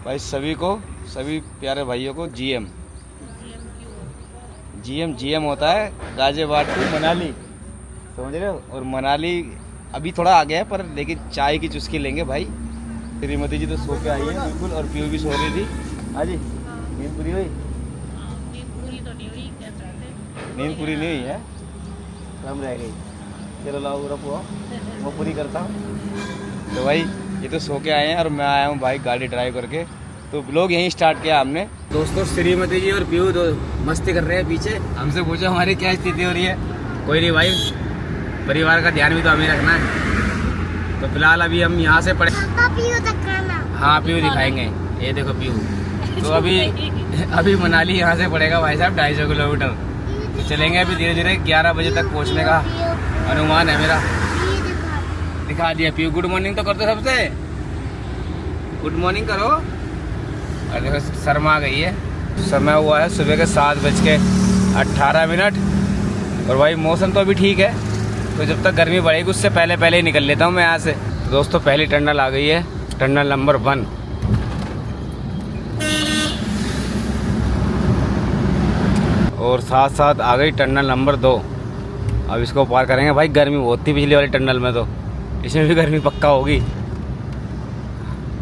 भाई सभी प्यारे भाइयों को जीएम होता है गाजियाबाद टू मनाली, समझ रहे हो। और मनाली अभी थोड़ा आ गया है, पर लेकिन चाय की चुस्की लेंगे भाई। श्रीमती जी तो सो के आई है बिल्कुल, और पीयू भी सो रही थी। हाँ जी, नींद पूरी हुई? नींद पूरी नहीं हुई है, कम रह गई। चलो लाओ रखो, वो पूरी करता हूँ। तो भाई ये तो सो के आए हैं और मैं आया हूँ भाई गाड़ी ड्राइव करके। तो ब्लॉग यहीं स्टार्ट किया हमने। दोस्तों श्रीमती जी और पीयू तो मस्ती कर रहे हैं पीछे। हमसे पूछो हमारी क्या स्थिति हो रही है। कोई नहीं भाई, परिवार का ध्यान भी तो हमें रखना है। तो फिलहाल अभी हम यहाँ से पढ़े। हाँ पीयू दिखाएंगे, ये देखो पीयू। तो अभी मनाली यहाँ से पड़ेगा भाई साहब 250 किलोमीटर। चलेंगे अभी धीरे धीरे, 11 बजे तक पहुँचने का अनुमान है मेरा। दिखा दिया पीयू। गुड मॉर्निंग तो कर दो सबसे, गुड मॉर्निंग करो। और देखो शर्मा गई है। समय हुआ है सुबह के 7:18। और भाई मौसम तो अभी ठीक है, तो जब तक गर्मी बढ़ेगी उससे पहले ही निकल लेता हूँ मैं यहाँ से। तो दोस्तों पहली टनल आ गई है, टनल नंबर 1। और साथ साथ आ गई टनल नंबर 2। अब इसको पार करेंगे। भाई गर्मी बहुत थी पिछली वाली टनल में, तो इसमें भी गर्मी पक्का होगी।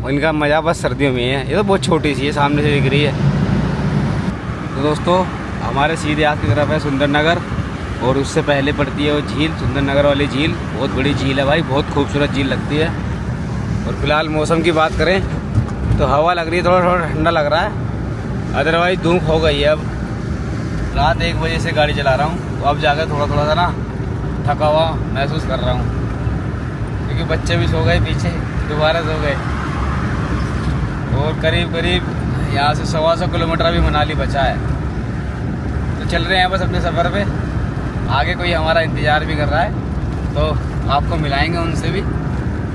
इनका मज़ा बस सर्दियों में है। ये तो बहुत छोटी सी है, सामने से दिख रही है। तो दोस्तों हमारे सीधे हाथ की तरफ है सुंदरनगर, और उससे पहले पड़ती है वो झील, सुंदरनगर वाली झील। बहुत बड़ी झील है भाई, बहुत खूबसूरत झील लगती है। और फिलहाल मौसम की बात करें तो हवा लग रही है, थोड़ा ठंडा लग रहा है। अदरवाइज धूप हो गई है। अब रात 1 बजे से गाड़ी चला रहा हूँ, तो अब जाकर थोड़ा सा ना थका हुआ महसूस कर रहा हूँ, क्योंकि बच्चे भी सो गए पीछे, दोबारा सो गए। और करीब यहाँ से 125 किलोमीटर अभी मनाली बचा है। तो चल रहे हैं बस अपने सफ़र पे। आगे कोई हमारा इंतज़ार भी कर रहा है, तो आपको मिलाएंगे उनसे भी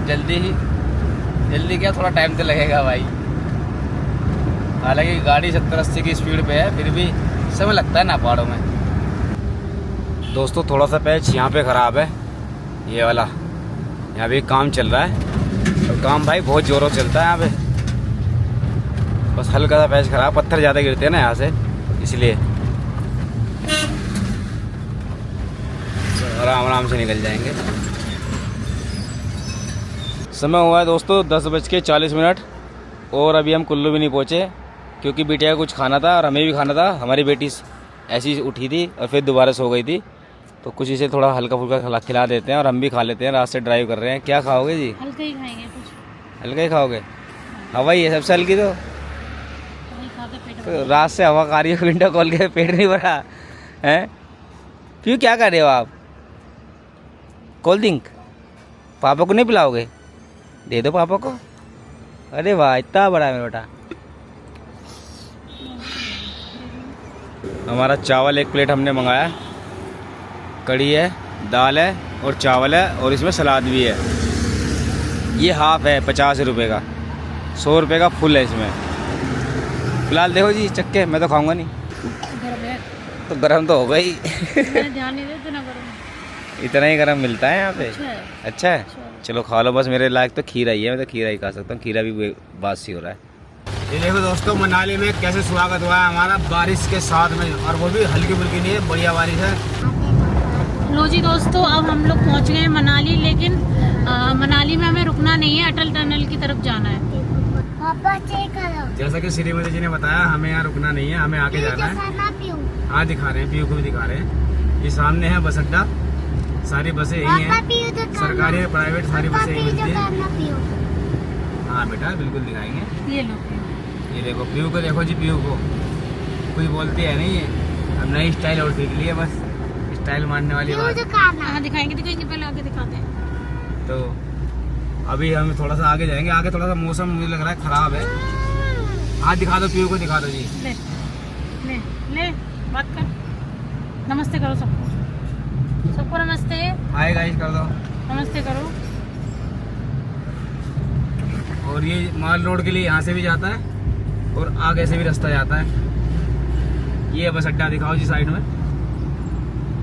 जल्दी क्या, थोड़ा टाइम तो लगेगा भाई। हालांकि गाड़ी 70-80 की स्पीड पे है, फिर भी समय लगता है ना पहाड़ों में। दोस्तों थोड़ा सा पैच यहाँ पे ख़राब है, ये वाला। यहाँ भी काम चल रहा है, और काम भाई बहुत ज़ोरों चलता है यहाँ पे। बस हल्का सा पैच ख़राब, पत्थर ज़्यादा गिरते हैं ना यहाँ से, इसलिए आराम से निकल जाएंगे। समय हुआ है दोस्तों 10:40, और अभी हम कुल्लू भी नहीं पहुँचे, क्योंकि बिटिया को कुछ खाना था और हमें भी खाना था। हमारी बेटी ऐसी उठी थी और फिर दोबारा सो गई थी, तो कुछ इसे थोड़ा हल्का फुल्का खिला देते हैं और हम भी खा लेते हैं। रात से ड्राइव कर रहे हैं। क्या खाओगे जी? हल्का ही खाएंगे कुछ। हल्का ही खाओगे? हवा ही है सबसे हल्की। तो रात से हवा खा रही है, विंडो खोल के, पेट नहीं भरा है। क्यों, क्या कर रहे हो आप? कोल्ड ड्रिंक पापा को नहीं पिलाओगे? दे दो पापा को। अरे वाह, इतना बड़ा है मेरा बेटा। हमारा चावल 1 प्लेट हमने मंगाया। कढ़ी है, दाल है और चावल है, और इसमें सलाद भी है। ये हाफ है 50 रुपये का, 100 रुपये का फुल है इसमें। फिलहाल देखो जी चक्के, मैं तो खाऊंगा नहीं। तो गरम तो होगा ही। ध्यान नहीं देते ना गरम। इतना ही गरम मिलता है यहाँ पे। अच्छा है। चलो खा लो, बस मेरे लायक तो खीरा ही है, मैं तो खीरा ही खा सकता हूँ। खीरा भी बासी हो रहा है। ये देखो दोस्तों मनाली में कैसे स्वागत हुआ है हमारा, बारिश के साथ में, और वो भी हल्की फुल्की नहीं है, बढ़िया बारिश है। लो जी दोस्तों, अब हम लोग पहुँच गए मनाली, लेकिन मनाली में हमें रुकना नहीं है, अटल टनल की तरफ जाना है। जैसा कि श्रीमती जी ने बताया, हमें यहाँ रुकना नहीं है, हमें आगे जाना है। हाँ दिखा रहे हैं, पीयू को भी दिखा रहे हैं। ये सामने है बस अड्डा, सारी बसें यही हैं, सरकारी और प्राइवेट सारी बसें यही मिलती हैं। हाँ बेटा बिल्कुल दिखाएंगे। ये लो, ये देखो पीयू को, देखो जी पीयू को कोई बोलती है नहीं है। अब नई स्टाइल और सीख ली है, बस स्टाइल मारने वाली बात। हाँ दिखाएंगे, पहले आगे दिखाते हैं। तो अभी हम थोड़ा सा आगे जाएंगे। आगे थोड़ा सा मौसम मुझे लग रहा है ख़राब है। हाँ दिखा दो, पीयू को दिखा दो जी। ले बात कर, नमस्ते करो सबको नमस्ते। हाय गाइस कर दो, नमस्ते करो। और ये माल रोड के लिए यहाँ से भी जाता है, और आगे से भी रास्ता जाता है। ये बस अड्डा दिखाओ जी साइड में।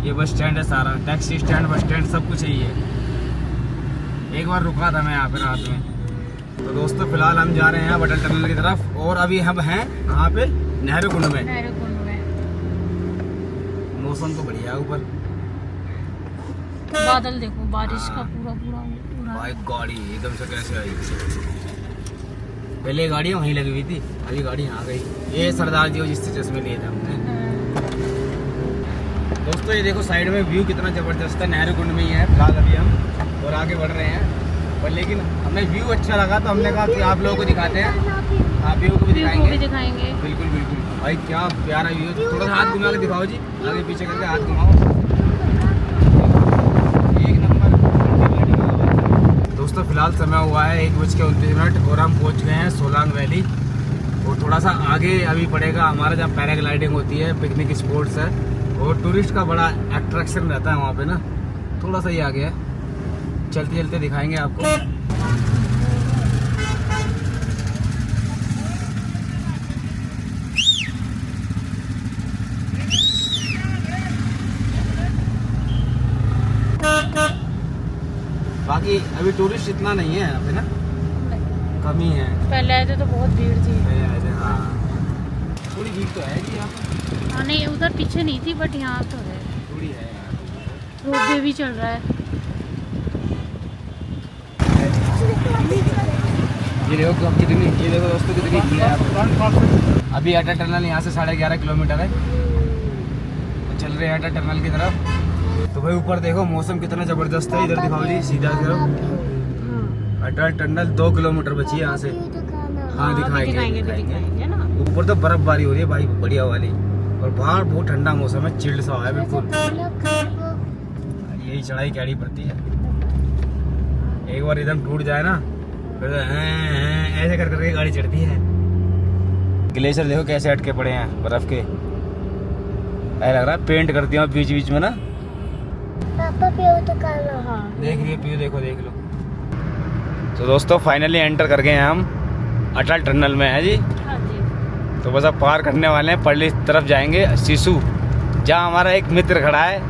ये बस स्टैंड है सारा, टैक्सी स्टैंड, बस स्टैंड सब कुछ है। ये एक बार रुका था मैं यहाँ पे रात में, तो दोस्तों फिलहाल हम जा रहे हैं अटल टनल की तरफ और अभी हम हैं यहाँ पे नेहरू कुंड में। मौसम तो बढ़िया है, ऊपर बादल देखो, बारिश का पूरा पूरा भाई गाड़ी एकदम से कैसे आई। पहले गाड़ी वहीं लगी हुई थी, अभी गाड़ी यहाँ गई। ये सरदार जी जिससे चश्मे लिए थे हमने। दोस्तों ये देखो साइड में व्यू कितना जबरदस्त है, नेहरू कुंड में ही है फिलहाल अभी हम और आगे बढ़ रहे हैं। पर लेकिन हमें व्यू अच्छा लगा तो हमने कहा कि आप लोगों को दिखाते हैं, आप व्यू को भी दिखाएंगे। बिल्कुल बिल्कुल भाई, क्या प्यारा व्यू। थोड़ा सा हाथ घुमा के दिखाओ जी, आगे पीछे करके हाथ घुमाओ। एक नंबर। दोस्तों फिलहाल समय हुआ है 1:29 और हम पहुंच गए हैं सोलांग वैली। और थोड़ा सा आगे अभी पड़ेगा हमारा जहाँ पैराग्लाइडिंग होती है, पिकनिक स्पॉट्स है और टूरिस्ट का बड़ा अट्रैक्शन रहता है वहाँ पे ना। थोड़ा सा ही आगे है, चलते चलते दिखाएंगे आपको। बाकी अभी टूरिस्ट इतना नहीं है यहाँ पे ना, कमी है। पहले आए थे तो बहुत भीड़ थी। हाँ थोड़ी भीड़ तो है यहाँ पे। हाँ नहीं, उधर पीछे नहीं थी बट यहाँ तो है, थोड़ी है यार। रोपवे भी चल रहा है। ये देखो कितनी, ये देखो दोस्तों कितनी भीड़ है। अभी अटल टनल यहाँ से 11.5 किलोमीटर है, तो चल रहे हैं अटल टनल की तरफ। तो भाई ऊपर देखो मौसम कितना जबरदस्त है, इधर दिखाओ जी सीधा करो। अटल टनल 2 किलोमीटर बची है यहाँ से। हाँ दिखाएंगे ना। ऊपर तो बर्फबारी हो रही है भाई बढ़िया वाली, और बाहर बहुत ठंडा मौसम है, चिल्ड सा है बिल्कुल। यही चढ़ाई कैडी पड़ती है, एक बार एकदम टूट जाए ना फिर तो ऐसे कर करके गाड़ी चढ़ती है। ग्लेशियर देखो कैसे अटके पड़े हैं बर्फ के, ऐसा लग रहा है पेंट करती हूँ बीच बीच में ना। पापा पीओ तो कर लो। हाँ देख रही है पीओ, देखो देख लो। तो दोस्तों फाइनली एंटर कर गए हैं हम अटल टनल में है जी। हाँ जी। तो बस अब पार करने वाले हैं, पल्ली तरफ जाएंगे सिसु, जहाँ हमारा एक मित्र खड़ा है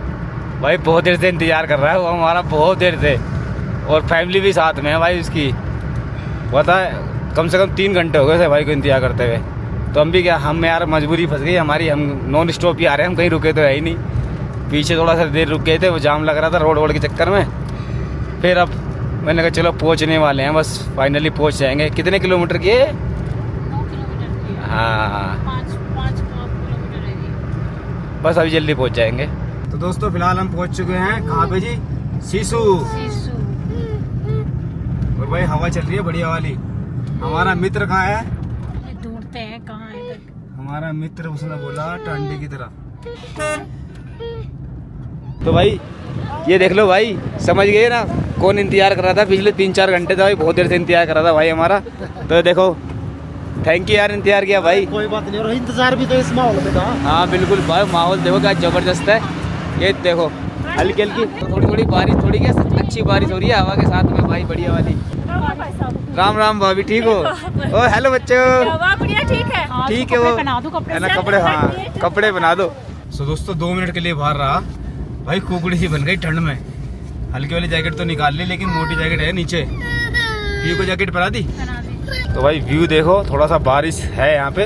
भाई, बहुत देर से इंतजार कर रहा है वो हमारा, बहुत देर से। और फैमिली भी साथ में है भाई उसकी, पता है कम से कम 3 घंटे हो गए थे भाई को इंतजार करते हुए। तो हम भी क्या, हम यार मजबूरी फंस गई हमारी, हम नॉन स्टॉप ही आ रहे हैं, हम कहीं रुके तो है ही नहीं। पीछे थोड़ा सा देर रुक गए थे, वो जाम लग रहा था रोड के चक्कर में। फिर अब मैंने कहा चलो पहुंचने वाले हैं, बस फाइनली पहुंच जाएंगे। कितने किलोमीटर की है? 9 किलोमीटर की है। हाँ 5 किलोमीटर रहेगी। बस अभी जल्दी पहुंच जाएंगे। तो दोस्तों फिलहाल हम पहुंच चुके हैं कहाँ पे जी? सिसु। और भाई हवा चल रही है बढ़िया वाली। हमारा मित्र कहाँ है? ढूंढते हैं कहाँ है इधर। हमारा मित्र, उसने बोला टांडी की तरफ। तो भाई ये देख लो भाई, समझ गए ना कौन इंतजार कर रहा था पिछले 3-4 घंटे था भाई, बहुत देर से इंतजार कर रहा था भाई हमारा। तो देखो थैंक यू यार, इंतजार किया भाई। कोई बात नहीं, और इंतजार भी तो इस माहौल में था। हाँ बिल्कुल भाई, माहौल देखो क्या जबरदस्त है। ये देखो हल्की हल्की थोड़ी थोड़ी बारिश, थोड़ी क्या अच्छी बारिश हो रही है हवा के साथ में भाई, बढ़िया वाली। राम राम भाभी, ठीक हो? ओ हेलो बच्चों, ठीक है। ठीक है वो बना दो कपड़े, है ना, कपड़े, हाँ कपड़े बना दो। सो दोस्तों 2 मिनट के लिए बाहर रहा भाई, कुकड़ी सी बन गई ठंड में। हल्की वाली जैकेट तो निकाल ली, लेकिन मोटी जैकेट है नीचे। व्यू को जैकेट पहना दी। तो भाई व्यू देखो, थोड़ा सा बारिश है यहाँ पे,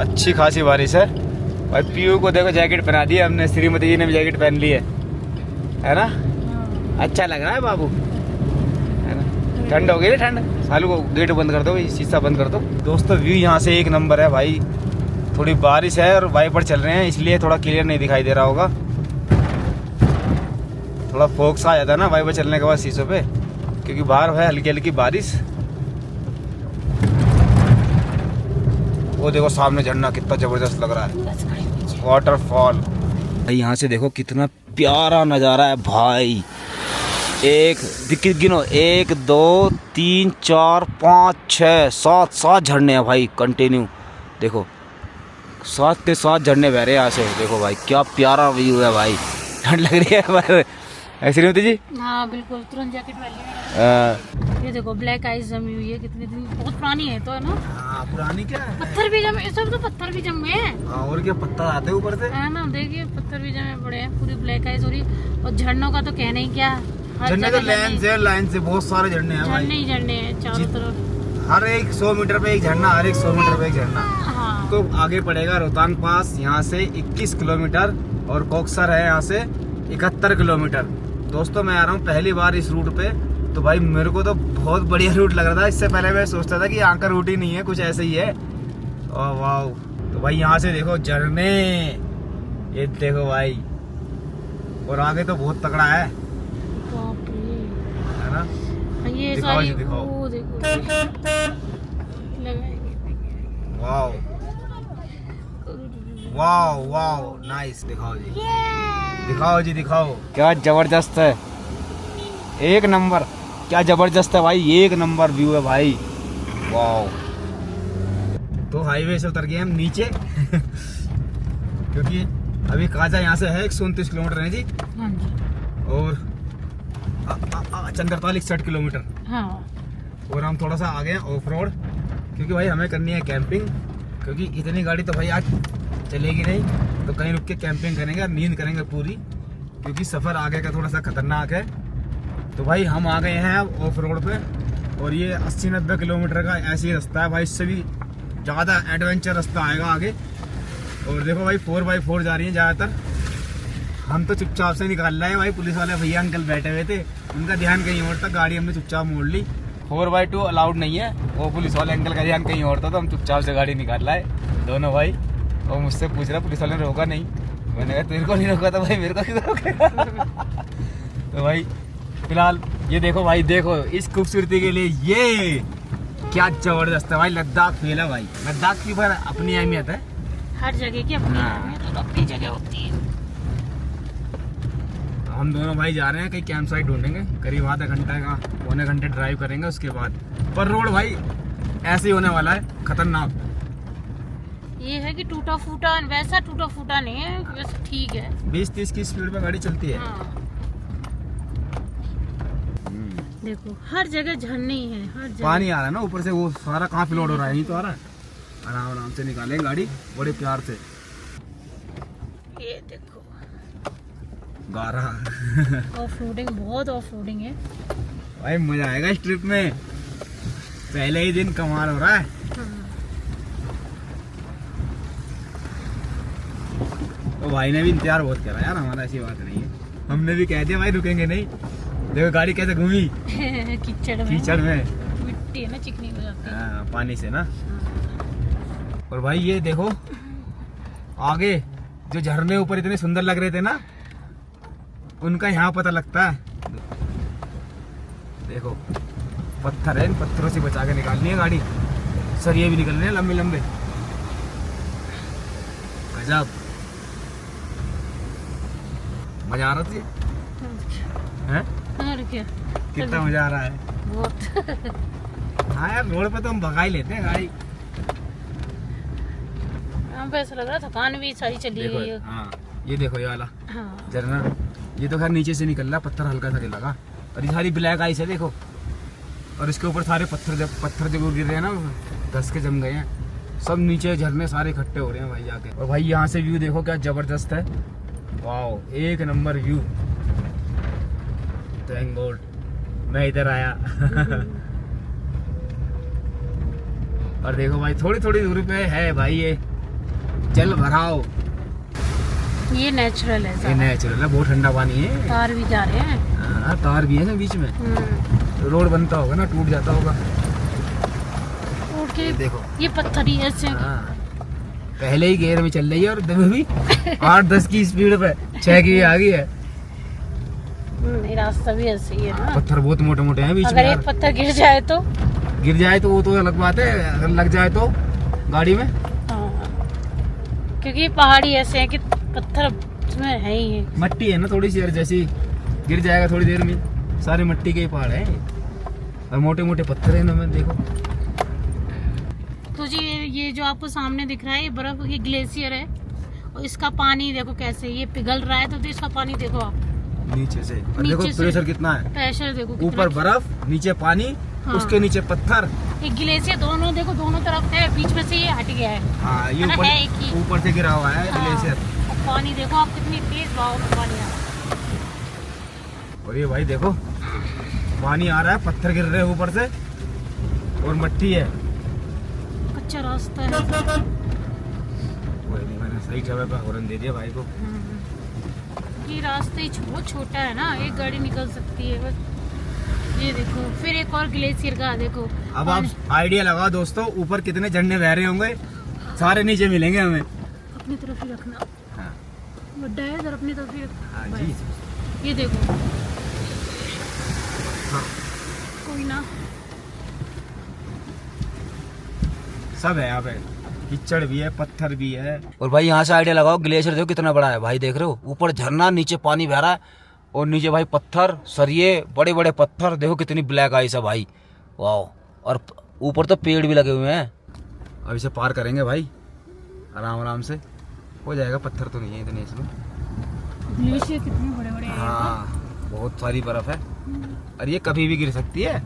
अच्छी खासी बारिश है भाई। पीयू को देखो जैकेट पहना दी हमने, श्रीमती जी ने भी जैकेट पहन ली है ना। अच्छा लग रहा है बाबू, है ना। ठंड हो गई ना, ठंड। सालू को गेट बंद कर दो, शीशा बंद कर दो। दोस्तों व्यू यहाँ से एक नंबर है भाई। थोड़ी बारिश है और वाइपर चल रहे हैं, इसलिए थोड़ा क्लियर नहीं दिखाई दे रहा होगा। थोड़ा फोक्स आ जाता है ना वाइपर चलने के बाद शीशों पे, क्योंकि बाहर है हल्की हल्की बारिश। वो देखो सामने झरना कितना जबरदस्त लग रहा है, वाटरफॉल भाई। यहाँ से देखो कितना प्यारा नज़ारा है भाई। गिनो 1 2 3 4 5 6 7 झरने हैं भाई कंटिन्यू। देखो 7 के 7 झरने बह रहे हैं यहाँ से। देखो भाई क्या प्यारा व्यू है भाई, ठंड लग रही है पर श्रीमती जी। हाँ बिल्कुल, तुरंत जैकेट वाली। ये देखो ब्लैक आइस जमी हुई है, कितने दिन, बहुत पुरानी है तो है ना। हाँ पुरानी क्या है? पत्थर भी जमे, सब तो पत्थर भी जम गए हैं। हाँ और क्या, पत्थर आते ऊपर से, है ना। देखिए पत्थर भी जमे पड़े हैं, पूरी ब्लैक आइस हो रही। और झरनों का तो कहना ही क्या, हर झरने तो जगह लाइन से बहुत सारे झरने हैं झरने भाई। ही झरने हैं चारों जी- तरफ। हर एक 100 मीटर पे एक झरना, हर एक 100 मीटर पे एक झरना। हाँ तो आगे पड़ेगा रोहतांग पास, यहाँ से 21 किलोमीटर, और कोकसर है यहाँ से 71 किलोमीटर। दोस्तों मैं आ रहा हूँ पहली बार इस रूट पे, तो भाई मेरे को तो बहुत बढ़िया रूट लग रहा था। इससे पहले मैं सोचता था कि यहाँ का रूट ही नहीं है, कुछ ऐसे ही है। ओह वाह। तो भाई यहाँ से देखो झरने, ये देखो भाई, और आगे तो बहुत तगड़ा है बाप रे। ना। ये दिखाओ सारी जी, दिखाओ। वो देखो लगाएंगे। वाह वाह वाह, नाइस। दिखाओ जी, दिखाओ जी, दिखाओ। क्या जबरदस्त है, एक नंबर। क्या जबरदस्त है भाई, एक नंबर व्यू है भाई। वाह। तो हाईवे से उतर गए हम नीचे क्योंकि अभी काजा यहाँ से है 129 किलोमीटर है जी, हाँ जी। और चंद्रताल 61 किलोमीटर। हाँ और हम थोड़ा सा आगे हैं ऑफ रोड, क्योंकि भाई हमें करनी है कैंपिंग। क्योंकि इतनी गाड़ी तो भाई आज चलेगी नहीं, तो कहीं रुक के कैंपिंग करेंगे और नींद करेंगे पूरी, क्योंकि सफ़र आगे का थोड़ा सा खतरनाक है। तो भाई हम आ गए हैं ऑफ रोड पे, और ये 80-90 किलोमीटर का ऐसे ही रास्ता है भाई, इससे भी ज़्यादा एडवेंचर रास्ता आएगा आगे। और देखो भाई 4x4 जा रही है ज़्यादातर। हम तो चुपचाप से निकाल रहे हैं भाई, पुलिस वाले भैया अंकल बैठे हुए थे, उनका ध्यान कहीं और था, गाड़ी हमने चुपचाप मोड़ ली। 4x2 अलाउड नहीं है, वो पुलिस वाले अंकल का ध्यान कहीं और था, तो हम चुपचाप से गाड़ी निकाल रहे दोनों भाई। और मुझसे पूछ रहा पुलिस वाले ने रोका नहीं, मैंने कहा तेरे को नहीं रोका था भाई, मेरे को क्यों रोकेगा तो भाई फिलहाल ये देखो भाई, देखो इस खूबसूरती के लिए ये क्या जबरदस्त है भाई। लद्दाख फील है भाई, लद्दाख की पर अपनी अहमियत है। हर जगह की अपनी हाँ। अहमियत और अपनी जगह होती है। हम दोनों भाई जा रहे हैं कहीं कैंप साइट ढूंढेंगे, करीब आधा घंटा का पौने घंटे ड्राइव करेंगे, उसके बाद पर रोड भाई ऐसे ही होने वाला है खतरनाक। ये है कि टूटा फूटा, वैसा टूटा फूटा नहीं है, वैसे ठीक है। 20-30 की स्पीड में गाड़ी चलती है। हाँ। देखो हर जगह झरने ही है, हर जगह। पानी आ रहा है ना ऊपर से, वो सारा कहाँ फ्लोट हो रहा है, यहीं तो आ रहा है। आराम आराम से निकालेंगे गाड़ी बड़े प्यार से। ये देखो गारा ऑफ रोडिंग, बहुत ऑफ रोडिंग है। भाई मजा आएगा इस ट्रिप में, पहले ही दिन कमाल हो रहा है। तो भाई ने भी इंतजार बहुत करा यार हमारा, ऐसी बात नहीं है, हमने भी कह दिया भाई रुकेंगे नहीं। देखो गाड़ी कैसे घूमी कीचड़ में, कीचड़ में, मिट्टी है ना, चिकनी हो जाती है। पानी से ना। और भाई ये देखो आगे जो झरने ऊपर इतने सुंदर लग रहे थे ना, उनका यहाँ पता लगता है। देखो पत्थर है, इन पत्थरों से बचा के निकालनी है गाड़ी, सरिये भी निकलने हैं लंबे लंबे। गजब मजा आ रहा था हैं? और क्या, कितना मजा आ रहा है। बहुत हाँ यार रोड पे तो हम भगा ही लेते हैं गाड़ी। यहाँ पे ऐसा लग रहा है थकान भी सारी चली देखो गई है। हाँ ये देखो ये वाला हाँ झरना, ये तो खैर नीचे से निकल रहा, पत्थर हल्का सा लगा, और ये सारी ब्लैक आइस है देखो, और इसके ऊपर सारे पत्थर जो गिर रहे हैं ना, धस के जम गए हैं सब, नीचे झरने सारे इकट्ठे हो रहे हैं भाई जाके। और भाई यहाँ से व्यू देखो क्या जबरदस्त है, वाह एक नंबर व्यू। थैंक गॉड मैं इधर आया और देखो भाई थोड़ी थोड़ी दूरी पे है भाई ये जल भराव, ये नेचुरल है ये सारा। नेचुरल है, बहुत ठंडा पानी है। तार भी जा रहे हैं। हाँ तार भी है ना बीच में, रोड बनता होगा ना, टूट जाता होगा। उड़ के ये देखो ये पत्थर ही ऐसे। हाँ पहले ही गियर में चल रही है, और दबे भी 8-10 की स्पीड पे 6 की आ गई है। ये रास्ता भी ऐसे ही है ना। पत्थर बहुत मोटे मोटे हैं बीच में अगर यार। एक पत्थर गिर जाए तो तो वो तो अलग बात है, अगर लग जाए तो गाड़ी में। हाँ। क्योंकि ये पहाड़ी ऐसे है कि पत्थर इसमें है ही है। मट्टी है ना थोड़ी सी यार, जैसी गिर जाएगा थोड़ी देर में, सारे मट्टी के ही पहाड़ है और मोटे मोटे पत्थर है इनमें देखो। तो जी ये जो आपको सामने दिख रहा है, ये बर्फ की ग्लेशियर है, और इसका पानी देखो कैसे ये पिघल रहा है। तो इसका पानी देखो आप, नीचे से, और नीचे देखो से। प्रेशर कितना है, प्रेशर देखो कितना। ऊपर बर्फ नीचे पानी, हाँ। उसके नीचे पत्थर। ये ग्लेशियर दोनों देखो, दोनों तरफ है, बीच में से ये हट गया है। हाँ ये है ना, ऊपर है एक ही। ऊपर से गिरा हुआ है हाँ। ग्लेशियर। और पानी देखो आप कितनी तेज बहाव में पानी आ रहा है। और ये भाई देखो पानी आ रहा है, पत्थर गिर रहे हैं ऊपर से और मट्टी है। कच्चा रास्ता है। कोई नहीं, मैंने सही जगह पे हॉर्न दे दिया भाई को। ये रास्ता ही बहुत छोटा है ना, एक गाड़ी निकल सकती है बस। ये देखो फिर एक और ग्लेशियर का देखो। अब आप आइडिया लगाओ दोस्तों, ऊपर कितने झंडे बह रहे होंगे, सारे नीचे मिलेंगे हमें। अपनी तरफ ही रखना। हाँ। गड्ढा है इधर, अपनी तरफ ही हाँ रखना। जी। ये देखो। हाँ। कोई ना, सब है यहाँ पे, कीचड़ भी है, पत्थर भी है। और भाई यहाँ से आइडिया लगाओ, ग्लेशियर देखो कितना बड़ा है भाई, देख रहे हो ऊपर झरना, नीचे पानी बह रहा है और नीचे भाई पत्थर, सरिये, बड़े बड़े पत्थर, देखो कितनी ब्लैक आइस है भाई, वाह। और ऊपर तो पेड़ भी लगे हुए हैं। अब इसे पार करेंगे भाई आराम आराम से, हो जाएगा। पत्थर तो नहीं है इतने इसमें। ग्लेशियर कितने बड़े बड़े हैं। हाँ, बहुत सारी बर्फ है और ये कभी भी गिर सकती है।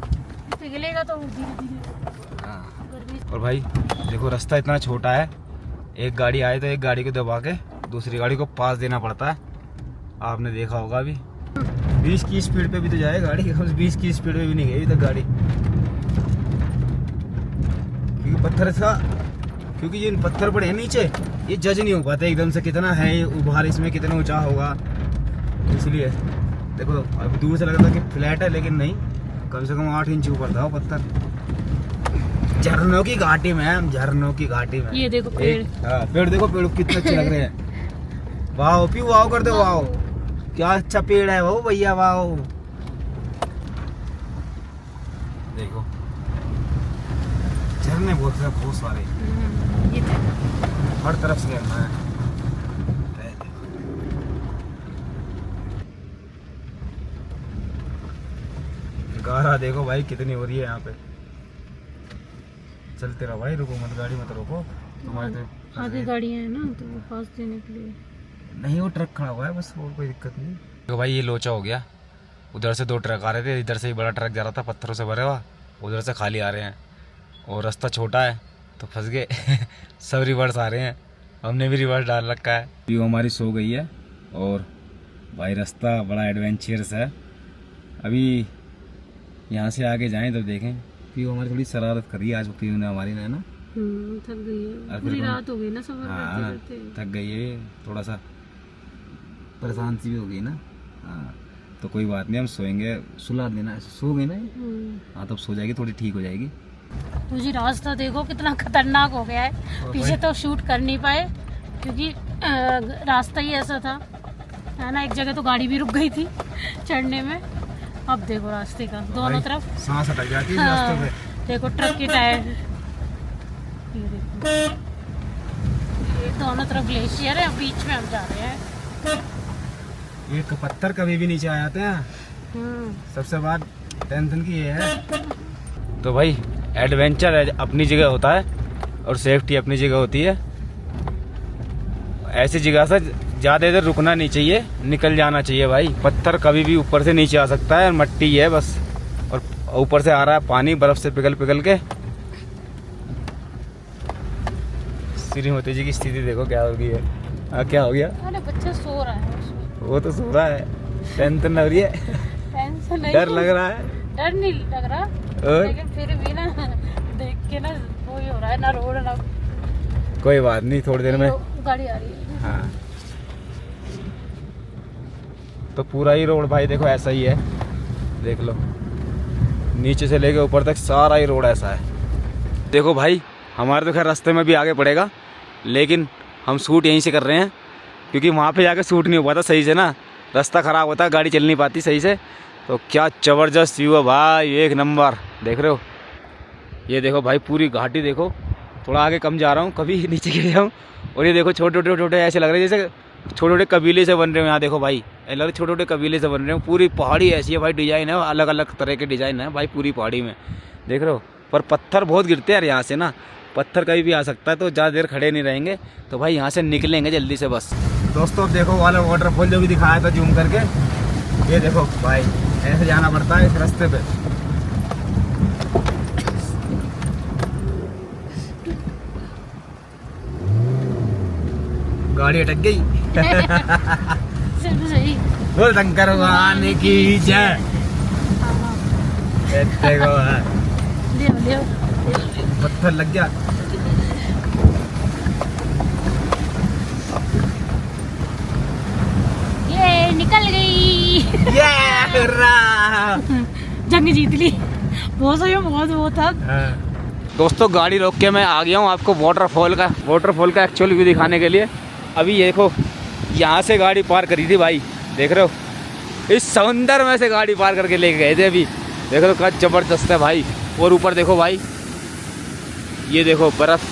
पिघलेगा तो धीरे धीरे। हाँ। गर्मी और भाई देखो रास्ता इतना छोटा है, एक गाड़ी आए तो एक गाड़ी को दबा के दूसरी गाड़ी को पास देना पड़ता है। आपने देखा होगा अभी 20 की स्पीड पे भी तो जाए गाड़ी, 20 की स्पीड पे भी नहीं गई अभी तक गाड़ी, क्योंकि पत्थर था, क्योंकि ये पत्थर पड़े हैं नीचे, ये जज नहीं हो पाते एकदम से कितना है ये उभार, इसमें कितना ऊंचा होगा, इसलिए देखो अभी दूर से लग रहा था कि फ्लैट है, लेकिन नहीं, कम से कम 8 इंच ऊपर था वो पत्थर। झरनों की घाटी में है हम, झरनों की घाटी में। ये देखो पेड़। हाँ, पेड़ देखो, पेड़ कितने अच्छे लग रहे हैं। वाह पी, वाह कर दो, वाह क्या अच्छा पेड़ है वो भैया, वाह। देखो झरने बहुत सारे, ये देखो। हर तरफ से झरना है। गारा देखो भाई कितनी हो रही है यहाँ पे। चलते रहो भाई, रुको मत, गाड़ी मत रोको, तुम्हारे तो आगे गाड़ियाँ हैं ना तो वो पास देने के लिए। नहीं, वो ट्रक खड़ा हुआ है बस, और कोई दिक्कत नहीं। तो भाई ये लोचा हो गया, उधर से 2 ट्रक आ रहे थे, इधर से ही बड़ा ट्रक जा रहा था पत्थरों से भरे हुआ, उधर से खाली आ रहे हैं और रास्ता छोटा है तो फंस गए। सब रिवर्स आ रहे हैं, हमने भी रिवर्स डाल रखा है। व्यू हमारी सो गई है और भाई रास्ता बड़ा एडवेंचरस है। अभी यहाँ से आगे जाएं तो देखें, पीओ हमारी थोड़ी शरारत करी है आज, पीओ ने हमारी ने ना, थक गई है, पूरी रात हो गई ना सफर करते करते। थक गई है, थोड़ा सा परेशान सी भी हो गई ना। हाँ तो कोई बात नहीं, हम सोएंगे, सुला देना, सो गई ना। हाँ तब सो जाएगी, थोड़ी ठीक हो जाएगी। तो जी रास्ता देखो कितना खतरनाक हो गया है, पीछे तो शूट कर नहीं पाए क्योंकि रास्ता ही ऐसा था, है ना। एक जगह तो गाड़ी भी रुक गई थी चढ़ने में। अब देखो रास्ते का दोनों तरफ सांस अटक जाती है हाँ, रास्ते पे। देखो ट्रक के टायर, ये देखो, ये दोनों तरफ ग्लेशियर है, बीच में हम जा रहे हैं। एक पत्थर कभी भी नीचे आ जाते हैं, सबसे बात टेंशन की ये है। तो भाई एडवेंचर अपनी जगह होता है और सेफ्टी अपनी जगह होती है। ऐसी जगह से ज़्यादा देर रुकना नहीं चाहिए, निकल जाना चाहिए भाई। पत्थर कभी भी ऊपर से नीचे आ सकता है, मट्टी है बस, और ऊपर से आ रहा है पानी बर्फ से पिघल पिघल के। श्रीमती जी की स्थिति देखो क्या हो गई है। हाँ क्या हो गया? अरे बच्चा सो रहा है उसमें। वो तो सो रहा है, टेंशन लग रही है, टेंशन नहीं, डर लग रहा है। डर नहीं लग रहा, और लेकिन फिर भी ना देख के ना वो ही हो रहा है, ना रोड ना कोई बात नहीं, थोड़ी देर में गाड़ी आ रही है। हाँ तो पूरा ही रोड भाई देखो ऐसा ही है, देख लो नीचे से लेके ऊपर तक सारा ही रोड ऐसा है। देखो भाई हमारे तो खैर रास्ते में भी आगे पड़ेगा, लेकिन हम शूट यहीं से कर रहे हैं क्योंकि वहाँ पे जाके शूट नहीं हो पाता सही से ना, रास्ता ख़राब होता है, गाड़ी चल नहीं पाती सही से। तो क्या ज़बरदस्त व्यू है भाई, एक नंबर। देख रहे हो, ये देखो भाई पूरी घाटी देखो, थोड़ा आगे कम जा रहा हूँ कभी नीचे गिर जाऊँ। और ये देखो छोटे छोटे छोटे ऐसे लग रहे हैं जैसे छोटे छोटे कबीले से बन रहे हो। यहाँ देखो भाई ऐसा लग रहा है छोटे छोटे कबीले से बन रहे हो। पूरी पहाड़ी ऐसी है भाई, डिज़ाइन है अलग अलग तरह के डिज़ाइन है भाई पूरी पहाड़ी में, देख रहे हो। पर पत्थर बहुत गिरते हैं यार यहाँ से ना, पत्थर कहीं भी आ सकता है, तो ज़्यादा देर खड़े नहीं रहेंगे। तो भाई यहाँ से निकलेंगे जल्दी से बस। दोस्तों अब देखो वाला वाटरफॉल जो भी दिखाया था जूम करके, ये देखो भाई ऐसे जाना पड़ता है इस रास्ते पे। गाड़ी अटक गई। चलो सही। बोल शंकर भगवान की जय। देखो ले पत्थर लग गया। ये निकल गई। जंग जीत ली। बहुत सही, बहुत वो था। दोस्तों गाड़ी रोक के मैं आ गया हूँ आपको वाटरफॉल का एक्चुअल व्यू दिखाने के लिए। अभी ये देखो यहाँ से गाड़ी पार करी थी भाई, देख रहे हो इस समुंदर में से गाड़ी पार करके लेके गए थे। अभी देख रहे हो क्या ज़बरदस्त है भाई। और ऊपर देखो भाई, ये देखो बर्फ़,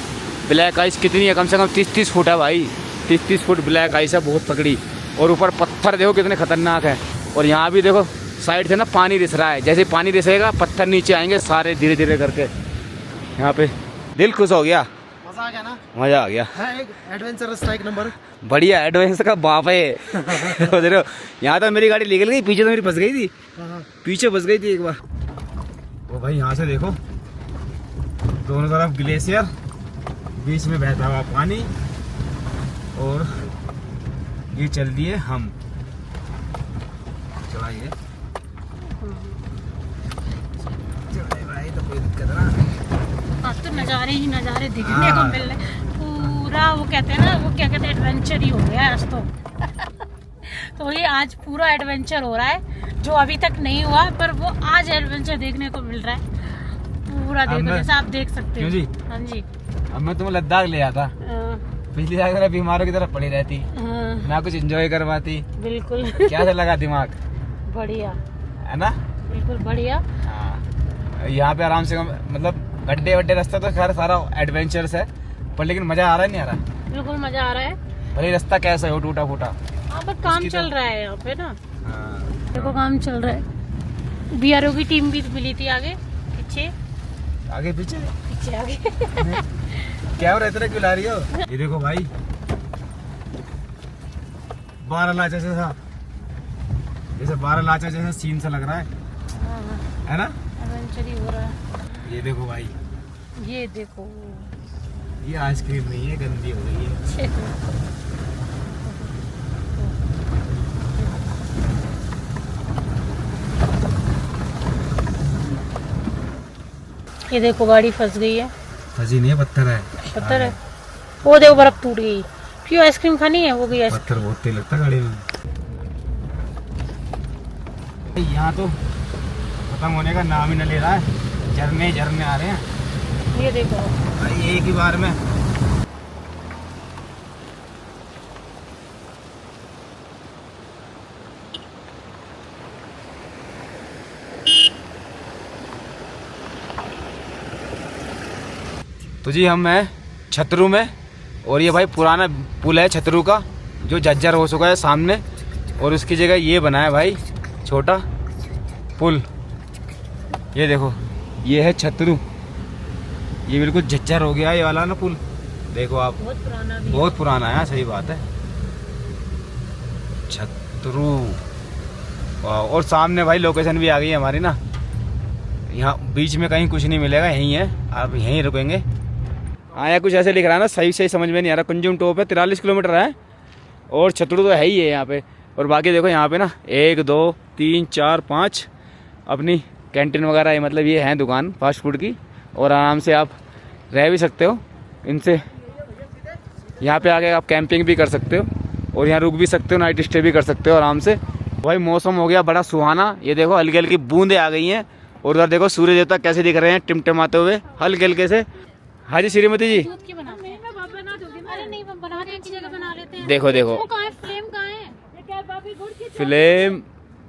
ब्लैक आइस कितनी है, कम से कम 30-30 फुट है भाई। 30-30 फुट ब्लैक आइस है, बहुत तगड़ी। और ऊपर पत्थर देखो कितने खतरनाक है। और यहाँ भी देखो साइड से ना पानी रिस रहा है, जैसे पानी रिसेगा पत्थर नीचे आएंगे सारे धीरे धीरे करके। यहाँ पे दिल खुश हो गया, मजा आ गया ना। मज़ा आ गया। है एक एडवेंचरस था, एक नंबर। बढ़िया, एडवेंचर का बाप है। समझ रहे हो, यहाँ तो मेरी गाड़ी निकल गई, पीछे तो मेरी फंस गई थी, पीछे फंस गई थी एक बार। ओ भाई यहाँ से देखो दोनों तरफ ग्लेशियर, बीच में बहता हुआ पानी, और ये चल दिए हम। चलाइए भाई, तो कोई दिक्कत ना। आज तो नज़ारे ही नज़ारे दिखने को मिल रहे। पूरा वो कहते हैं ना, वो क्या कहते हैं, एडवेंचर ही हो गया है आज तो। तो ये आज पूरा एडवेंचर हो रहा है, जो अभी तक नहीं हुआ, पर वो आज एडवेंचर देखने को मिल रहा है पूरा। देखो जैसा आप देख सकते हो। जी? हाँ जी। अब मैं तुम्हें लद्दाख ले आता, पिछली बार बीमारों की तरफ पड़ी रहती, ना कुछ एंजॉय करवाती। बिल्कुल। क्या से लगा दिमाग, बढ़िया है ना। बिल्कुल बढ़िया। हाँ, यहाँ पे आराम से मतलब गड्ढे वड्ढे रास्ता तो खैर सारा एडवेंचर्स है, पर लेकिन मजा आ रहा है नहीं आ रहा। बिल्कुल मजा आ रहा है। भले रास्ता कैसा हो, टूटा फूटा। हाँ पर काम चल रहा है यहाँ पे ना। हाँ। देखो काम चल रहा है। बीआरओ की टीम भी मिली थी आगे पीछे, आगे पीछे पीछे आगे। क्या हो रहा है, इतना क्यों ला रही हो। ये देखो भाई 12 लाचा जैसा, जैसे 12 लाचा जैसा सीन सा लग रहा है ना। एडवेंचर ही हो रहा है। ये देखो भाई, ये देखो, ये आइसक्रीम नहीं है, गंदी हो गई है। ये देखो गाड़ी फंस गई है। फंसी नहीं है, पत्थर है। पत्थर है। वो देखो बर्फ टूट गई। क्यों आइसक्रीम खानी है, वो गई आइसक्रीम। पत्थर बहुत तेज लगता है गाड़ी में। यहाँ तो खत्म होने का नाम ही न ले रहा है, झरने झरने आ रहे हैं। ये देखो भाई एक ही बार में। तो जी हम हैं छतरू में, और ये भाई पुराना पुल है छतरू का, जो जर्जर हो चुका है सामने, और उसकी जगह ये बना है भाई छोटा पुल। ये देखो ये है छतरू, ये बिल्कुल झज्जर हो गया ये वाला ना पुल। देखो आप, बहुत पुराना भी बहुत पुराना है, सही बात है। छतरू। और सामने भाई लोकेशन भी आ गई है हमारी ना। यहाँ बीच में कहीं कुछ नहीं मिलेगा, यहीं है, आप यहीं रुकेंगे। आया कुछ ऐसे लिख रहा है ना, सही समझ में नहीं आ रहा। कुंजुम टॉप है, 43 किलोमीटर है, और छतरू तो है ही है यहाँ पे। और बाकी देखो यहाँ पे ना 1 2 3 4 5 अपनी कैंटीन वगैरह है, मतलब ये हैं दुकान फास्ट फूड की, और आराम से आप रह भी सकते हो इनसे। यहाँ पे आके आप कैंपिंग भी कर सकते हो, और यहाँ रुक भी सकते हो, नाइट स्टे भी कर सकते हो आराम से। भाई मौसम हो गया बड़ा सुहाना। ये देखो हल्की हल्की बूंदें आ गई हैं, और उधर देखो सूर्य देवता कैसे दिख रहे हैं टिमटिमाते हुए हल्के हल्के से। हाँ जी श्रीमती जी, दूध की बनाते हैं। अरे नहीं बनाते हैं, की जगह बना लेते हैं। देखो देखो वो कहाँ है, फ्लेम कहाँ है? ये क्या है, भाभी गुड़ की फ्लेम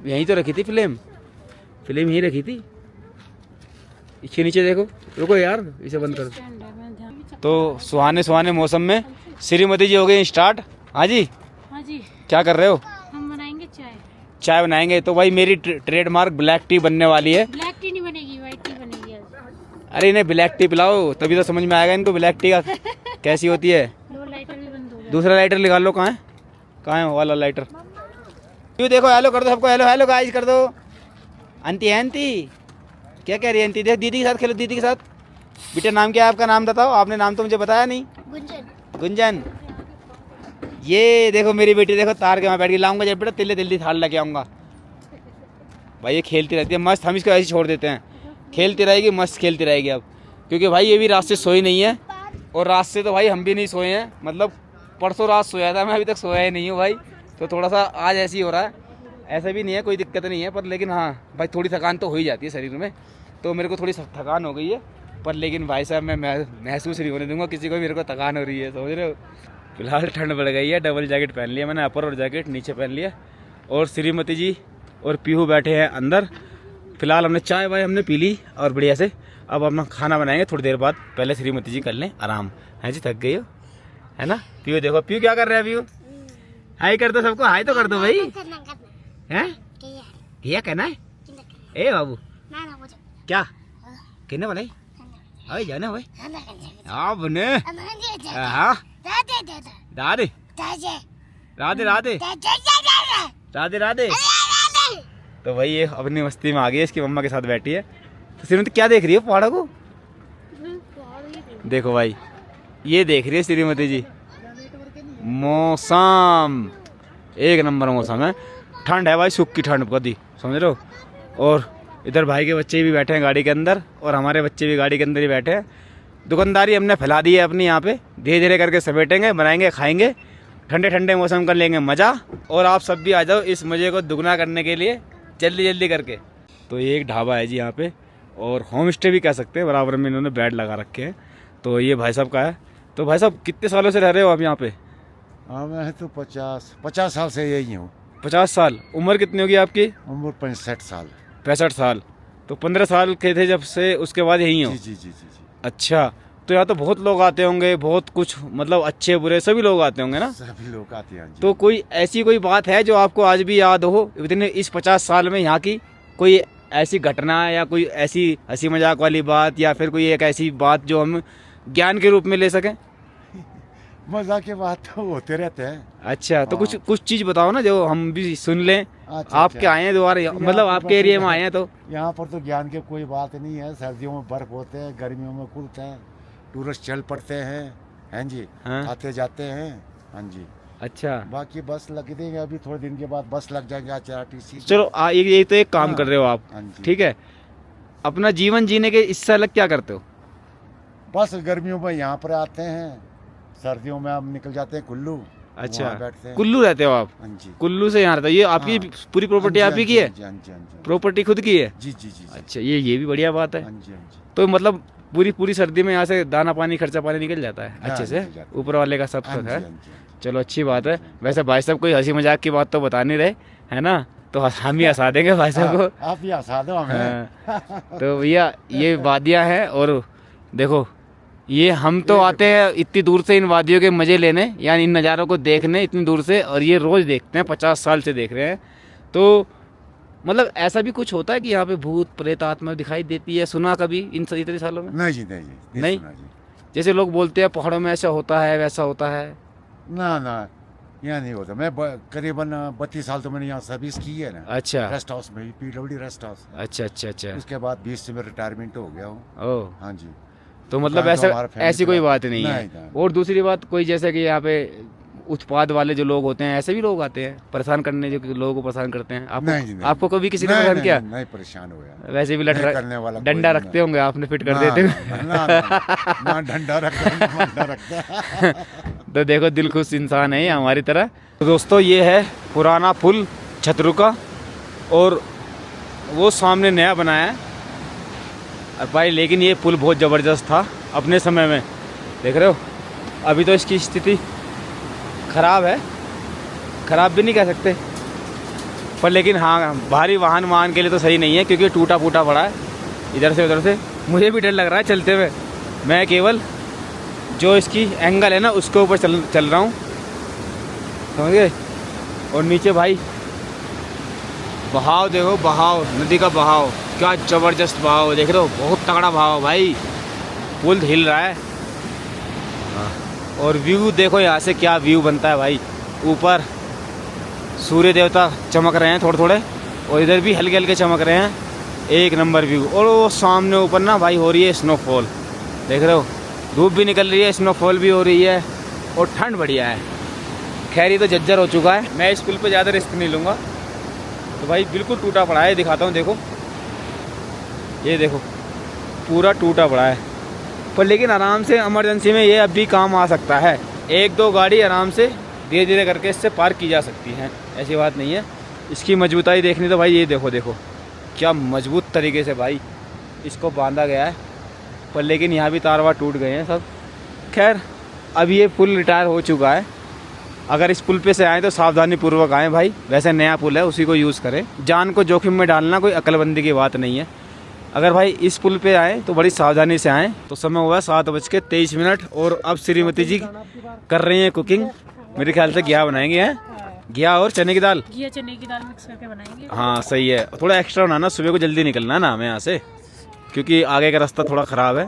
यहीं तो रखी थी, फ्लेम यहीं रखी थी। इसके नीचे देखो, रुको यार इसे बंद कर। स्टैंड है, मैं ध्यान भी तो सुहाने मौसम में श्रीमती जी हो गई स्टार्ट। हाँ जी, हाँ जी क्या कर रहे हो? हम बनाएंगे चाय। चाय बनाएंगे। तो भाई मेरी ट्रेडमार्क ब्लैक टी बनने वाली है। ब्लैक टी नहीं बनेगी, व्हाइट टी बनेगी आज। अरे इन्हें ब्लैक टी पिलाओ, तभी तो समझ में आएगा इनको ब्लैक टी का कैसी होती है। दो लाइटर भी बंद हो गया। दूसरा लाइटर निकाल लो, कहाँ है वो वाला लाइटर? क्यों देखो, हेलो कर दो सबको, हेलो हेलो गाइस कर दो। आंटी क्या कह रही है आंटी? देख दीदी के साथ खेलो, दीदी के साथ। बेटा नाम क्या है आपका? नाम बताओ, आपने नाम तो मुझे बताया नहीं। गुंजन। ये देखो मेरी बेटी, देखो तार के वहाँ बैठ के लाऊंगा जब बेटा तिल्ले तिल्ली थाल लेके आऊँगा। भाई ये खेलती रहती है मस्त, हम इसको ऐसे छोड़ देते हैं, खेलती रहेगी मस्त, खेलती रहेगी अब। क्योंकि भाई ये भी रात से सोई नहीं है, और रात से तो भाई हम भी नहीं सोए हैं, मतलब परसों रात सोया था मैं, अभी तक सोया ही नहीं हूँ भाई। तो थोड़ा सा आज ऐसे ही हो रहा है, ऐसा भी नहीं है, कोई दिक्कत नहीं है, पर लेकिन हाँ भाई थोड़ी थकान तो हो ही जाती है शरीर में, तो मेरे को थोड़ी थकान हो गई है। पर लेकिन भाई साहब मैं महसूस नहीं होने दूंगा किसी को मेरे को थकान हो रही है, समझ रहे हो। फिलहाल ठंड बढ़ गई है, डबल जैकेट पहन लिया मैंने, अपर और जैकेट नीचे पहन लिया, और श्रीमती जी और पीहू बैठे हैं अंदर। फिलहाल हमने चाय वाय हमने पी ली और बढ़िया से, अब हम खाना बनाएंगे थोड़ी देर बाद। पहले श्रीमती जी कर लें आराम, है जी, थक गई हो है ना। पीहू देखो, पीहू क्या कर रहा है, पीहू हाय कर दो सबको, हाय तो कर दो भाई, हैं क्या कहना है ए बाबू, क्या कहने वाला है, अरे जाना भाई हाँ बने, हाँ राधे राधे राधे राधे राधे। तो भाई ये अपनी मस्ती में आ गई है, इसकी मम्मा के साथ बैठी है। तो श्रीमती क्या देख रही है पहाड़ों को, देखो भाई ये देख रही है श्रीमती जी, मौसम एक नंबर मौसम है, ठंड है भाई, सुख की ठंड कदी, समझ रहे हो। और इधर भाई के बच्चे भी बैठे हैं गाड़ी के अंदर, और हमारे बच्चे भी गाड़ी के अंदर ही बैठे हैं। दुकानदारी हमने फैला दी है अपनी यहाँ पे, धीरे धीरे करके समेटेंगे, बनाएंगे, खाएंगे, ठंडे ठंडे मौसम कर लेंगे मज़ा। और आप सब भी आ जाओ इस मज़े को दुगना करने के लिए जल्दी जल्दी करके। तो ये एक ढाबा है जी यहाँ पे, और होम स्टे भी कह सकते हैं, बराबर में इन्होंने बेड लगा रखे हैं। तो ये भाई साहब का है। तो भाई साहब कितने सालों से रह रहे हो आप यहाँ पे? हाँ मैं तो 50 साल से यही हूँ। 50 साल। उम्र कितनी होगी आपकी? उम्र 65 साल। 65 साल। तो 15 साल के थे जब से, उसके बाद यहीं हो? जी जी जी जी जी। अच्छा, तो यहाँ तो बहुत लोग आते होंगे, बहुत कुछ, मतलब अच्छे बुरे सभी लोग आते होंगे ना? सभी लोग आते हैं जी। तो कोई ऐसी कोई बात है जो आपको आज भी याद हो इतने इस 50 साल में, यहाँ की कोई ऐसी घटना या कोई ऐसी हंसी मजाक वाली बात, या फिर कोई एक ऐसी बात जो हम ज्ञान के रूप में ले सकें? मजाक की बात तो होते रहते हैं। अच्छा, तो कुछ चीज़ बताओ ना जो हम भी सुन लें। अच्छा, आपके आए हैं दोबारा, मतलब आपके एरिया में आए हैं, तो यहाँ पर तो ज्ञान की कोई बात नहीं है। सर्दियों में बर्फ होते हैं, गर्मियों में खुलते हैं, टूरिस्ट चल पड़ते हैं जी, हाँ। आते जाते हैं। हाँ जी। अच्छा, बाकी बस लग देंगे, अभी थोड़े दिन के बाद बस लग जाएंगे HRTC। चलो ये तो एक काम हाँ। कर रहे हो आप, हाँ जी। ठीक है। अपना जीवन जीने के इससे अलग क्या करते हो? बस गर्मियों में यहाँ पर आते हैं, सर्दियों में हम निकल जाते हैं कुल्लू। अच्छा, वहाँ बैठते हैं। कुल्लू रहते हो आप? हाँ जी। कुल्लू से यहाँ रहते हो? ये आपकी हाँ। पूरी प्रॉपर्टी आप ही की है? हाँ जी, हाँ जी, हाँ जी। प्रॉपर्टी खुद की है? जी जी जी जी। अच्छा, ये भी बढ़िया बात है। हाँ जी, हाँ जी। तो मतलब पूरी सर्दी में यहाँ से दाना पानी खर्चा पानी निकल जाता है अच्छे से, निकल जाता है। ऊपर वाले का सब हाँ कुछ जी, है। हाँ जी, हाँ जी। चलो अच्छी बात है। वैसे भाई साहब कोई हंसी मजाक की बात तो बता नहीं रहे, है ना, तो हम ही हंसा देंगे भाई साहब को। आप ही हंसा दो हमें। हाँ। तो भैया ये वादियाँ हैं, और देखो ये हम तो आते हैं इतनी दूर से इन वादियों के मज़े लेने, यानी इन नज़ारों को देखने इतनी दूर से, और ये रोज़ देखते हैं, 50 साल से देख रहे हैं। तो मतलब ऐसा भी कुछ होता है कि यहाँ पे भूत प्रेत आत्मा दिखाई देती है, सुना कभी इन इतने सालों में? नहीं जी, नहीं जी, नहीं? सुना जी। जैसे लोग बोलते हैं पहाड़ों में ऐसा होता है वैसा होता है। ना ना, यहाँ नहीं होता। मैं करीबन 32 साल तो मैंने यहाँ सर्विस की है ना। अच्छा रेस्ट हाउस में, PWD रेस्ट हाउस। अच्छा अच्छा अच्छा। उसके बाद 20 से मैं रिटायरमेंट हो गया हूँ। ओह, हाँ जी। तो मतलब तो ऐसा हमारा family ऐसी कोई चला- बात नहीं है। नहीं। और दूसरी बात, कोई जैसे कि यहाँ पे उत्पाद वाले जो लोग होते हैं, ऐसे भी लोग आते हैं परेशान करने, जो कि लोगों को परेशान करते हैं। नहीं जी, नहीं। आपको कभी किसी ने नहीं, परेशान नहीं, किया? नहीं परेशान हुआ। वैसे भी नहीं करने वाला कोई डंडा नहीं रखते है। होंगे आपने, फिट कर ना, देते ना डंडा रखता, ना डंडा रखता। तो देखो दिल खुश इंसान है ये हमारी तरह। तो दोस्तों ये है पुराना पुल छतरू का, और वो सामने नया बनाया है। और भाई लेकिन ये पुल बहुत ज़बरदस्त था अपने समय में, देख रहे हो। अभी तो इसकी स्थिति ख़राब है, ख़राब भी नहीं कह सकते, पर लेकिन हाँ भारी वाहन के लिए तो सही नहीं है, क्योंकि टूटा फूटा पड़ा है इधर से उधर से। मुझे भी डर लग रहा है चलते हुए, मैं केवल जो इसकी एंगल है ना उसके ऊपर चल रहा हूँ, समझ गए। और नीचे भाई बहाव देखो, बहाव, नदी का बहाव, क्या ज़बरदस्त बहाव, देख रहे हो, बहुत तगड़ा बहाव भाई, पुल हिल रहा है। और व्यू देखो यहाँ से, क्या व्यू बनता है भाई। ऊपर सूर्य देवता चमक रहे हैं थोड़े थोड़े, और इधर भी हल्के हल्के चमक रहे हैं, एक नंबर व्यू। और वो सामने ऊपर ना भाई हो रही है स्नोफॉल, देख रहे हो, धूप भी निकल रही है, स्नोफॉल भी हो रही है, और ठंड बढ़िया है। खैर ये तो जज्जर हो चुका है, मैं इस पुल पे ज़्यादा रिस्क नहीं लूँगा। तो भाई बिल्कुल टूटा पड़ा है, दिखाता हूँ देखो, ये देखो पूरा टूटा पड़ा है। पर लेकिन आराम से इमरजेंसी में ये अब भी काम आ सकता है। 1-2 गाड़ी आराम से धीरे धीरे करके इससे पार की जा सकती हैं, ऐसी बात नहीं है। इसकी मजबूताई देखनी तो भाई ये देखो, देखो क्या मजबूत तरीके से भाई इसको बांधा गया है। पर लेकिन यहाँ भी तार वार टूट गए हैं सब। खैर अब ये पुल रिटायर हो चुका है। अगर इस पुल पे से आएँ तो सावधानी पूर्वक आएँ भाई, वैसे नया पुल है, उसी को यूज़ करें। जान को जोखिम में डालना कोई अक्लबंदी की बात नहीं है। अगर भाई इस पुल पे आएँ तो बड़ी सावधानी से आएँ। तो समय हुआ 7:23 और अब श्रीमती जी कर रही हैं कुकिंग। मेरे ख्याल से घिया बनाएंगे, हैं घिया और चने की दाल। घिया चने की दाल मिक्स करके बनाएंगे। हाँ सही है, थोड़ा एक्स्ट्रा बनाना, सुबह को जल्दी निकलना है ना हमें यहाँ से, क्योंकि आगे का रास्ता थोड़ा ख़राब है,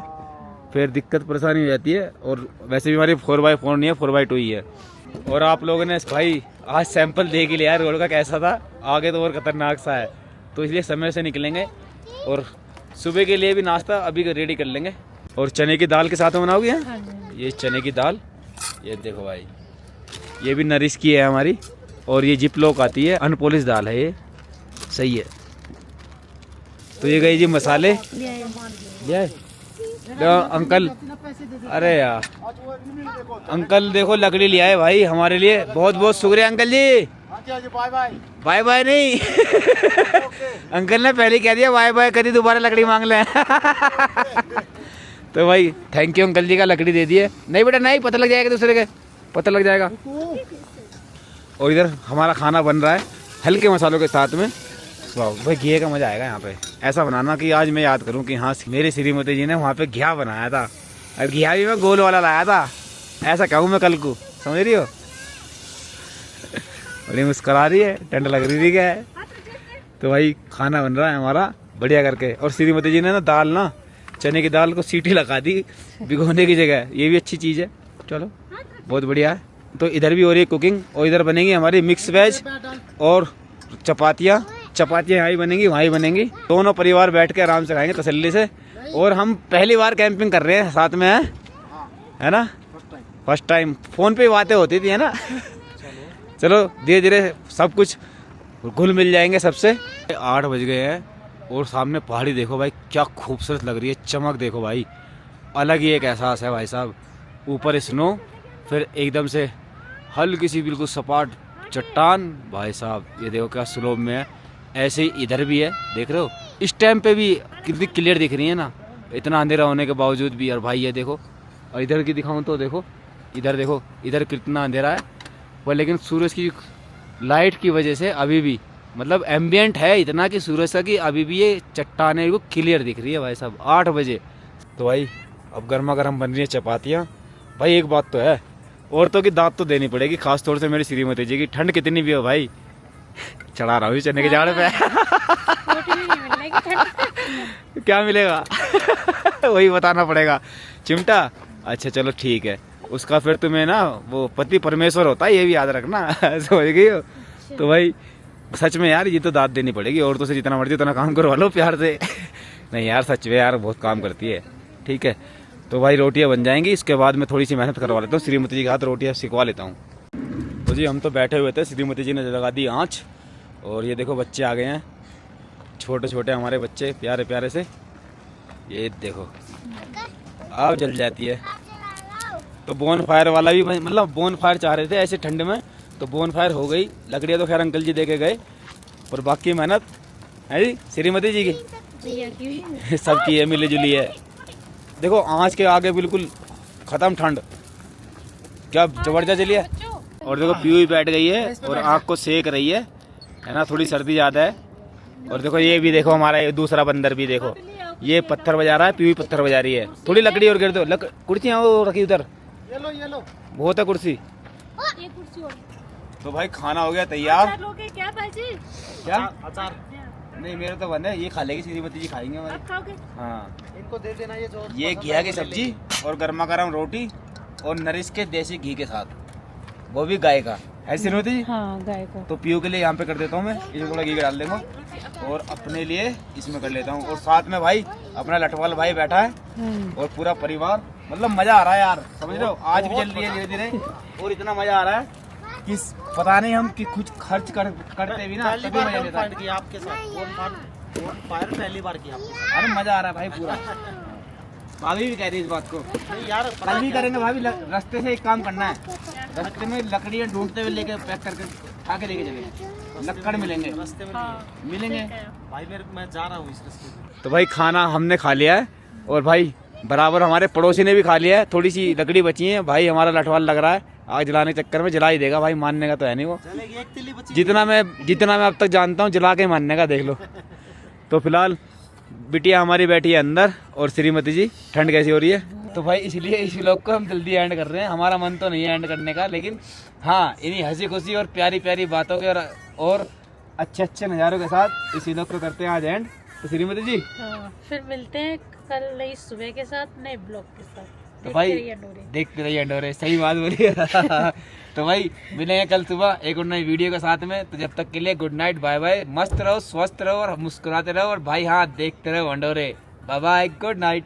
फिर दिक्कत परेशानी हो जाती है। और वैसे भी हमारी 4x4 नहीं है, 4x2 ही है। और आप लोगों ने भाई आज सैंपल देख ही लिया रोड का कैसा था, आगे तो और ख़तरनाक सा है। तो इसलिए समय से निकलेंगे और सुबह के लिए भी नाश्ता अभी रेडी कर लेंगे। और चने की दाल के साथ में बनाओगे? हाँ ये चने की दाल, ये देखो भाई, ये भी नरिश की है हमारी। और ये जिपलॉक आती है, अनपॉलिश दाल है ये, सही है। तो ये गई जी मसाले, ये तो अंकल, अरे यार अंकल देखो लकड़ी लिया है भाई हमारे लिए, बहुत बहुत शुक्रिया अंकल जी। बाय बाय नहीं अंकल ने पहले कह दिया बाय बाय, कभी दोबारा लकड़ी मांग लें तो भाई थैंक यू अंकल जी का, लकड़ी दे दिए। नहीं बेटा नहीं, पता लग जाएगा दूसरे के, पता लग जाएगा। और इधर हमारा खाना बन रहा है हल्के मसालों के साथ में। वाह भाई घिया का मज़ा आएगा यहाँ पे। ऐसा बनाना कि आज मैं याद करूँ कि हाँ मेरी श्रीमती जी ने वहाँ पे घिया बनाया था, और घिया भी मैं गोल वाला लाया था, ऐसा कहूँ मैं कल को, समझ रही हो। बड़ी मुस्कुरा रही है, ठंड लग रही थी क्या है। तो भाई खाना बन रहा है हमारा बढ़िया करके। और श्रीमती जी ने ना दाल ना, चने की दाल को सीटी लगा दी भिगोने की जगह, ये भी अच्छी चीज़ है। चलो बहुत बढ़िया है। तो इधर भी हो रही है कुकिंग, और इधर बनेंगी हमारी मिक्स वेज और चपातियाँ। चपातियाँ यहाँ ही बनेंगी, वहाँ ही बनेंगी। दोनों परिवार बैठ के आराम से खाएंगे तसल्ली से। और हम पहली बार कैंपिंग कर रहे हैं साथ में, है ना, फर्स्ट टाइम। फ़ोन पे बातें होती थी, है ना। चलो धीरे धीरे सब कुछ घुल मिल जाएंगे सबसे। 8 बज गए हैं और सामने पहाड़ी देखो भाई क्या खूबसूरत लग रही है, चमक देखो भाई, अलग ही एक एहसास है भाई साहब। ऊपर स्नो, फिर एकदम से हल्की सी बिल्कुल सपाट चट्टान, भाई साहब ये देखो क्या स्लोप में है। ऐसे ही इधर भी है, देख रहे हो, इस टाइम पे भी कितनी क्लियर दिख रही है ना, इतना अंधेरा होने के बावजूद भी। और भाई ये देखो, और इधर की दिखाऊं तो देखो, इधर देखो, इधर कितना अंधेरा है, पर लेकिन सूरज की लाइट की वजह से अभी भी मतलब एम्बियंट है इतना कि सूरज का, कि अभी भी ये चट्टानें को क्लियर दिख रही है भाई साहब 8 बजे। तो भाई अब गर्मा गर्म बन रही है चपातियाँ। भाई एक बात तो है, औरतों की दाद तो देनी पड़ेगी, खास तौर से मेरी श्रीमती जी की। ठंड कितनी भी हो भाई, चढ़ा रहा हूँ चने के झाड़ पे क्या मिलेगा वही बताना पड़ेगा। चिमटा, अच्छा चलो ठीक है, उसका फिर तुम्हें ना वो पति परमेश्वर होता है, ये भी याद रखना समझ गई हो। तो भाई सच में यार ये तो दाद देनी पड़ेगी, औरतों से जितना मर्जी उतना काम करवा लो प्यार से नहीं यार सच में यार बहुत काम करती है। ठीक है तो भाई रोटियां बन जाएंगी, इसके बाद मैं थोड़ी सी मेहनत करवा लेता हूँ, श्रीमती जी के हाथ रोटियां सिखवा लेता हूँ। तो जी हम तो बैठे हुए थे, श्रीमती जी ने लगा दी आँच, और ये देखो बच्चे आ गए हैं, छोटे छोटे हमारे बच्चे प्यारे प्यारे से, ये देखो आग जल जाती है। तो बोन फायर वाला भी मतलब बोन फायर चाह रहे थे ऐसे ठंड में, तो बोन फायर हो गई। लकड़ियाँ तो खैर अंकल जी दे के गए, पर बाकी मेहनत है जी श्रीमती जी की सबकी है, मिली जुली है। देखो आँच के आगे बिल्कुल ख़त्म ठंड, क्या जबरदस्त जली है। और देखो पीयू भी बैठ गई है और आँख को सेक रही है ना, थोड़ी सर्दी ज़्यादा है। और देखो ये भी देखो हमारा ये दूसरा बंदर भी देखो, ये पत्थर बजा रहा है, पीयू पत्थर बजा रही है। थोड़ी लकड़ी और गिर दो, कुर्सियाँ वो रखी उधर, बहुत है कुर्सी। तो भाई खाना हो गया तैयार। क्या भाजी? क्या अचार? नहीं मेरे तो बंद है, ये खा लेगी श्रीमती जी, खाएंगे हमारे। हाँ इनको दे देना ये जो ये घिया की सब्जी और गर्मा गर्म रोटी और नरिश के देसी घी के साथ, वो भी गाय का है श्रीमती जी। हाँ गाय का। तो पीयू के लिए यहाँ पे कर देता हूँ मैं, इसमें थोड़ा घी डाल देंगे, और अपने लिए इसमें कर लेता हूँ। और साथ में भाई अपना लटवाल भाई बैठा है और पूरा परिवार, मतलब मजा आ रहा है यार, समझ रहे हो। आज भी चल रही है धीरे धीरे और इतना मजा आ रहा है कि पता नहीं हम कि कुछ खर्च करते भी ना तभी मजा लेता है। आपके साथ फायर पहली बार किया आपके साथ। अरे मजा आ रहा है भाई पूरा। भाभी भी कह रही है इस बात को, नहीं यार कल भी करेंगे भाभी। रास्ते से एक काम करना है, रास्ते में लकड़ियाँ ढूंढते हुए लेके पैक करके खा के लेके चलेंगे, लक्कड़ मिलेंगे, रास्ते में मिलेंगे। भाई मैं जा रहा हूँ इस रास्ते में। तो भाई खाना हमने खा लिया है और भाई बराबर हमारे पड़ोसी ने भी खा लिया है। थोड़ी सी लकड़ी बची है, भाई हमारा लठवाल लग रहा है, आग जलाने के चक्कर में जला ही देगा भाई, मानने का तो है नहीं वो। चलेगी एक तिल्ली बची। जितना मैं अब तक जानता हूँ जला के मानने का, देख लो। तो फिलहाल बिटिया हमारी बैठी है अंदर और श्रीमती जी ठंड कैसी हो रही है। तो भाई इसलिए इस व्लॉग को हम जल्दी एंड कर रहे हैं। हमारा मन तो नहीं है एंड करने का, लेकिन हाँ इन्हीं हंसी खुशी और प्यारी प्यारी बातों के और अच्छे अच्छे नज़ारों के साथ इस व्लॉग को करते हैं आज एंड। तो श्रीमती जी फिर मिलते हैं कल नई सुबह के साथ, नए ब्लॉग के साथ। तो भाई देखते रहिए डोरे, सही बात बोलिए। तो भाई मिलेंगे कल सुबह एक और नई वीडियो के साथ में। तो जब तक के लिए गुड नाइट, बाय बाय, मस्त रहो, स्वस्थ रहो और मुस्कुराते रहो और भाई हाँ देखते रहो अंडोरे। Bye bye, good night.